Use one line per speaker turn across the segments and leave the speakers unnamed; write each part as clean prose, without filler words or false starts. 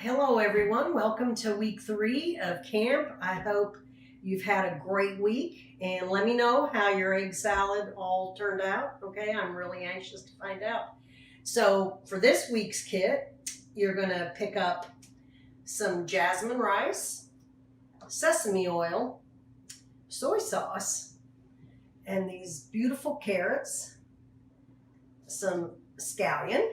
Hello everyone, welcome to week 3 of camp. I hope you've had a great week and let me know how your egg salad all turned out. Okay, I'm really anxious to find out. So for this week's kit, you're going to pick up some jasmine rice, sesame oil, soy sauce, and these beautiful carrots, some scallion,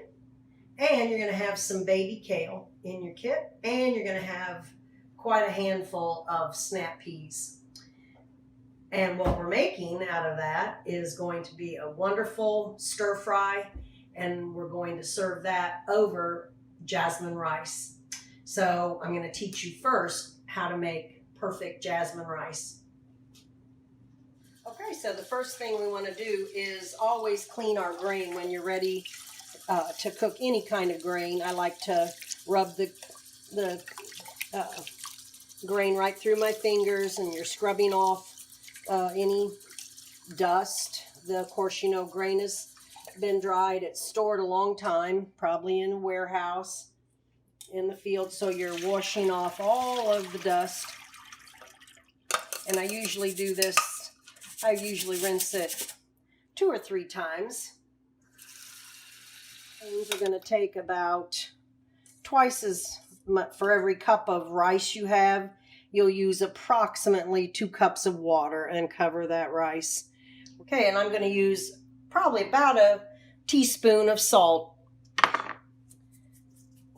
and you're going to have some baby kale in your kit, and you're going to have quite a handful of snap peas. And what we're making out of that is going to be a wonderful stir fry, and we're going to serve that over jasmine rice. So I'm going to teach you first how to make perfect jasmine rice. Okay, so the first thing we want to do is always clean our grain when you're ready to cook any kind of grain. I like to rub the grain right through my fingers, and you're scrubbing off any dust. Of course, you know, grain has been dried. It's stored a long time, probably in a warehouse, in the field, so you're washing off all of the dust. And I usually do this, I usually rinse it 2 or 3 times. These are going to take about twice as much. For every cup of rice you have, you'll use approximately 2 cups of water and cover that rice. Okay, and I'm going to use probably about a teaspoon of salt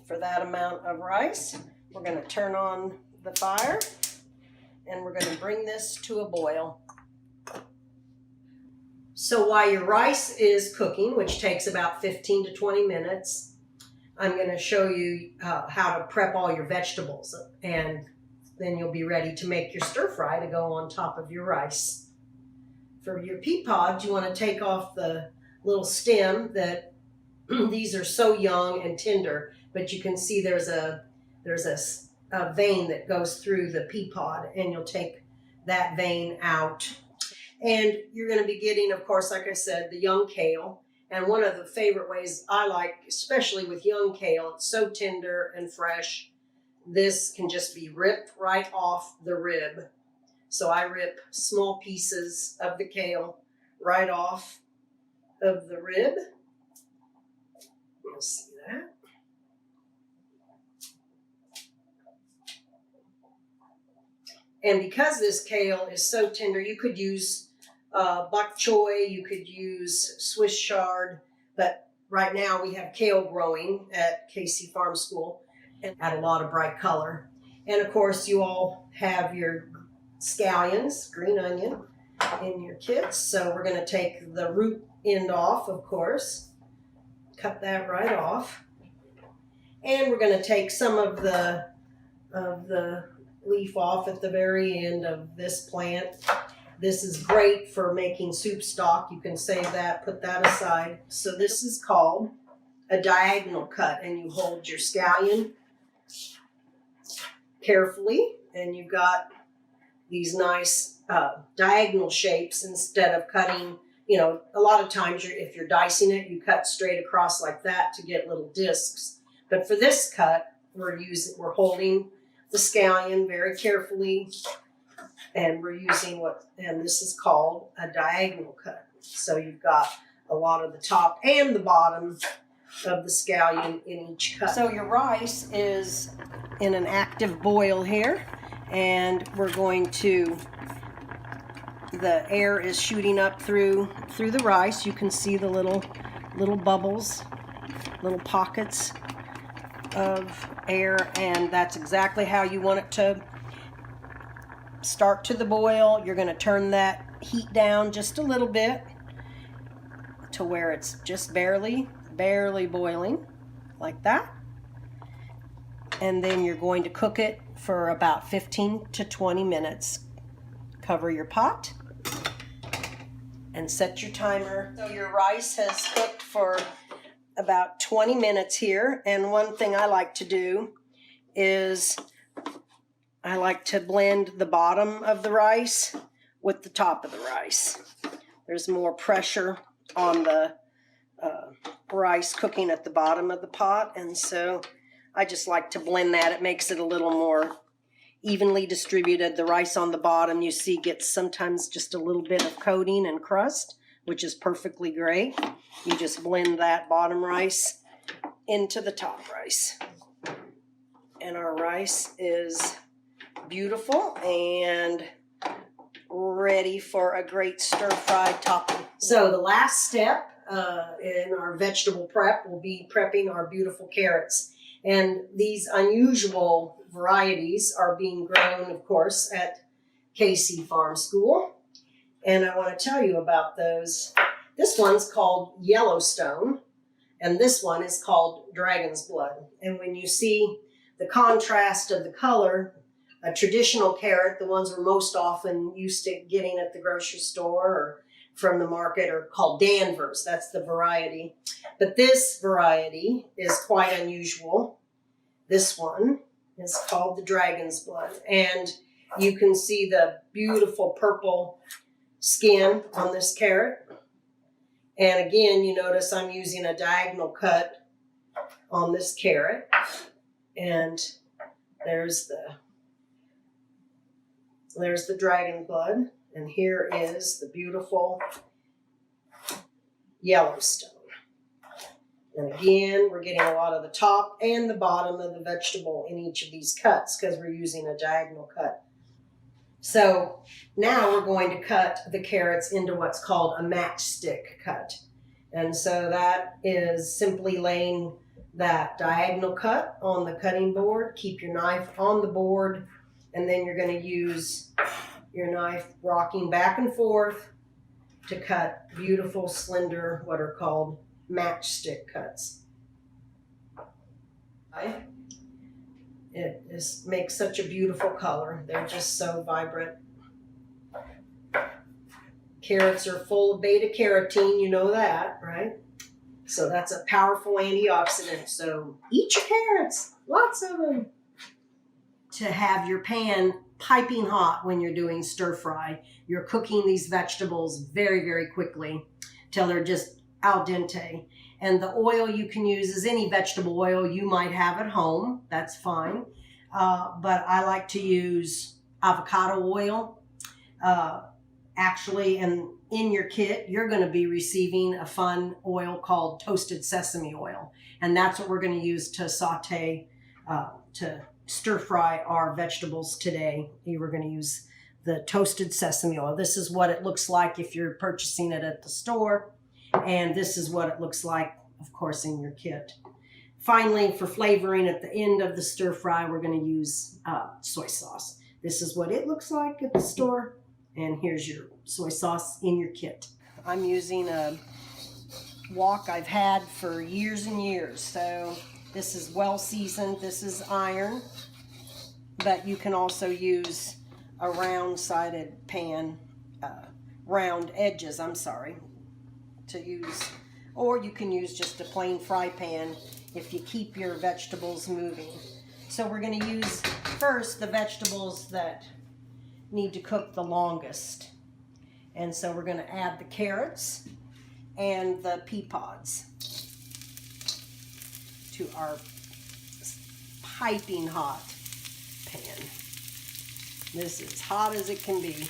for that amount of rice. We're going to turn on the fire and we're going to bring this to a boil. So while your rice is cooking, which takes about 15 to 20 minutes, I'm going to show you how to prep all your vegetables, and then you'll be ready to make your stir fry to go on top of your rice. For your pea pods, you want to take off the little stem. That these are so young and tender, but you can see there's a vein that goes through the pea pod, and you'll take that vein out. And you're going to be getting, of course, like I said, the young kale. And one of the favorite ways I like, especially with young kale, it's so tender and fresh. This can just be ripped right off the rib. So I rip small pieces of the kale right off of the rib. You'll see that. And because this kale is so tender, you could use bok choy, you could use Swiss chard, but right now we have kale growing at KC Farm School and add a lot of bright color. And of course, you all have your scallions, green onion, in your kits. So we're going to take the root end off, of course, cut that right off. And we're going to take some of the leaf off at the very end of this plant. This is great for making soup stock. You can save that, put that aside. So this is called a diagonal cut, and you hold your scallion carefully, and you've got these nice diagonal shapes instead of cutting, you know, a lot of times if you're dicing it, you cut straight across like that to get little discs. But for this cut, we're holding the scallion very carefully, and we're using and this is called a diagonal cut. So you've got a lot of the top and the bottom of the scallion in each cut. So your rice is in an active boil here, and we're going to, the air is shooting up through the rice. You can see the little bubbles, little pockets of air, and that's exactly how you want it to start to the boil. You're going to turn that heat down just a little bit to where it's just barely boiling, like that. And then you're going to cook it for about 15 to 20 minutes. Cover your pot and set your timer. So your rice has cooked for about 20 minutes here, and one thing I like to do is I like to blend the bottom of the rice with the top of the rice. There's more pressure on the rice cooking at the bottom of the pot, and so I just like to blend that. It makes it a little more evenly distributed. The rice on the bottom, you see, gets sometimes just a little bit of coating and crust, which is perfectly great. You just blend that bottom rice into the top rice. And our rice is beautiful and ready for a great stir-fry topping. So the last step in our vegetable prep will be prepping our beautiful carrots. And these unusual varieties are being grown, of course, at KC Farm School. And I want to tell you about those. This one's called Yellowstone, and this one is called Dragon's Blood. And when you see the contrast of the color, a traditional carrot, the ones we're most often used to getting at the grocery store or from the market, are called Danvers. That's the variety. But this variety is quite unusual. This one is called the Dragon's Blood. And you can see the beautiful purple skin on this carrot. And again, you notice I'm using a diagonal cut on this carrot. And there's the dragon blood, and here is the beautiful Yellowstone. And again, we're getting a lot of the top and the bottom of the vegetable in each of these cuts because we're using a diagonal cut. So now we're going to cut the carrots into what's called a matchstick cut. And so that is simply laying that diagonal cut on the cutting board. Keep your knife on the board, and then you're going to use your knife rocking back and forth to cut beautiful, slender, what are called matchstick cuts. It just makes such a beautiful color. They're just so vibrant. Carrots are full of beta carotene, you know that, right? So that's a powerful antioxidant. So eat your carrots, lots of them. To have your pan piping hot when you're doing stir fry, you're cooking these vegetables very, very quickly till they're just al dente. And the oil you can use is any vegetable oil you might have at home. That's fine. But I like to use avocado oil. Actually, and in your kit, you're going to be receiving a fun oil called toasted sesame oil. And that's what we're going to use to saute, to stir fry our vegetables today. We're going to use the toasted sesame oil. This is what it looks like if you're purchasing it at the store. And this is what it looks like, of course, in your kit. Finally, for flavoring at the end of the stir fry, we're going to use soy sauce. This is what it looks like at the store. And here's your soy sauce in your kit. I'm using a wok I've had for years and years. So this is well seasoned. This is iron. But you can also use a round-sided pan, round edges, to use. Or you can use just a plain fry pan if you keep your vegetables moving. So we're going to use first the vegetables that need to cook the longest. And so we're going to add the carrots and the pea pods to our piping hot pan. This is hot as it can be.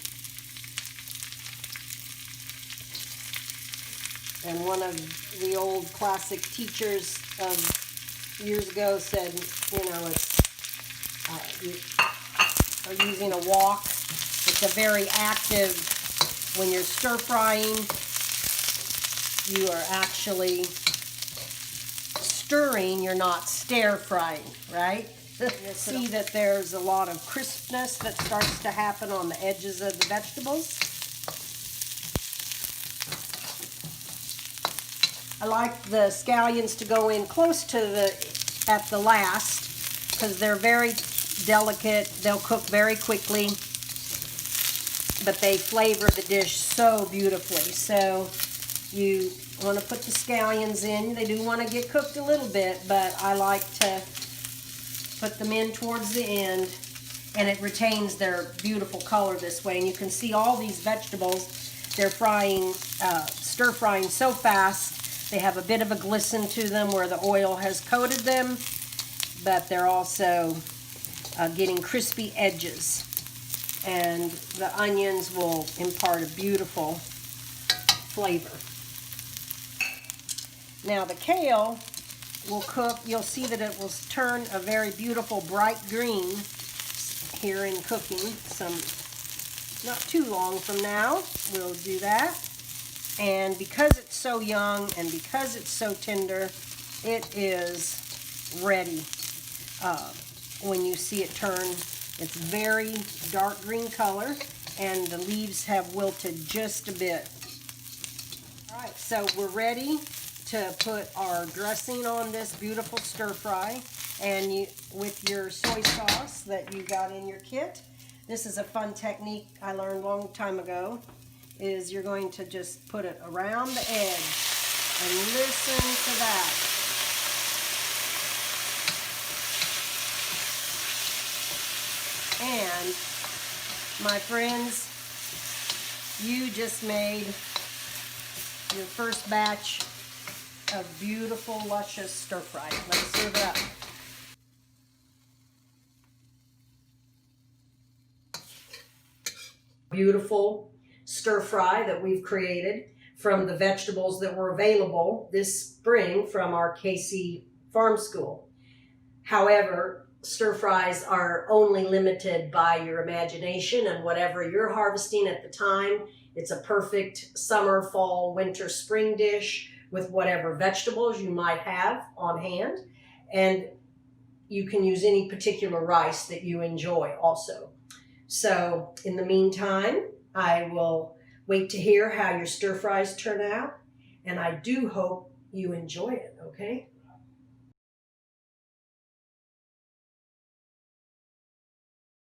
And one of the old classic teachers of years ago said, you know, you are using a wok. It's a very active, when you're stir frying, you are actually stirring, you're not stir frying, right? You see that there's a lot of crispness that starts to happen on the edges of the vegetables. I like the scallions to go in close to at the last, because they're very delicate. They'll cook very quickly, but they flavor the dish so beautifully. So you want to put the scallions in. They do want to get cooked a little bit, but I like to put them in towards the end, and it retains their beautiful color this way. And you can see all these vegetables, they're frying, stir frying so fast. They have a bit of a glisten to them where the oil has coated them, but they're also getting crispy edges. And the onions will impart a beautiful flavor. Now the kale will cook. You'll see that it will turn a very beautiful bright green here in cooking. Not too long from now, we'll do that. And because it's so young and because it's so tender, it is ready. When you see it turn, it's very dark green color, and the leaves have wilted just a bit. All right, so we're ready to put our dressing on this beautiful stir fry, and with your soy sauce that you got in your kit. This is a fun technique I learned a long time ago, is you're going to just put it around the edge and listen to that. And my friends, you just made your first batch of beautiful, luscious stir fry. Let's serve it up. Beautiful stir fry that we've created from the vegetables that were available this spring from our KC Farm School. However, stir fries are only limited by your imagination and whatever you're harvesting at the time. It's a perfect summer, fall, winter, spring dish with whatever vegetables you might have on hand. And you can use any particular rice that you enjoy also. So in the meantime, I will wait to hear how your stir fries turn out, and I do hope you enjoy it, okay?